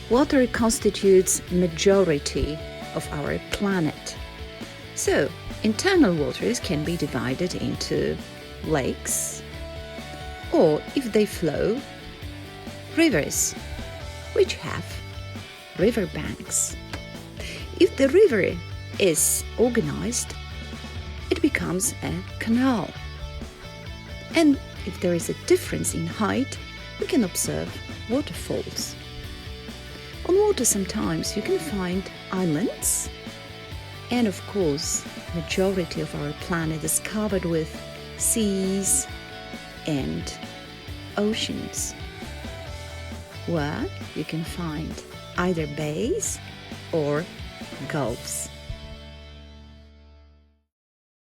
Water constitutes majority of our planet. So, internal waters can be divided into lakes, or if they flow, rivers, which have river banks. If the river is organized, it becomes a canal. And if there is a difference in height, we can observe waterfalls. On water sometimes you can find islands, and of course, majority of our planet is covered with seas and oceans, where you can find either bays or gulfs.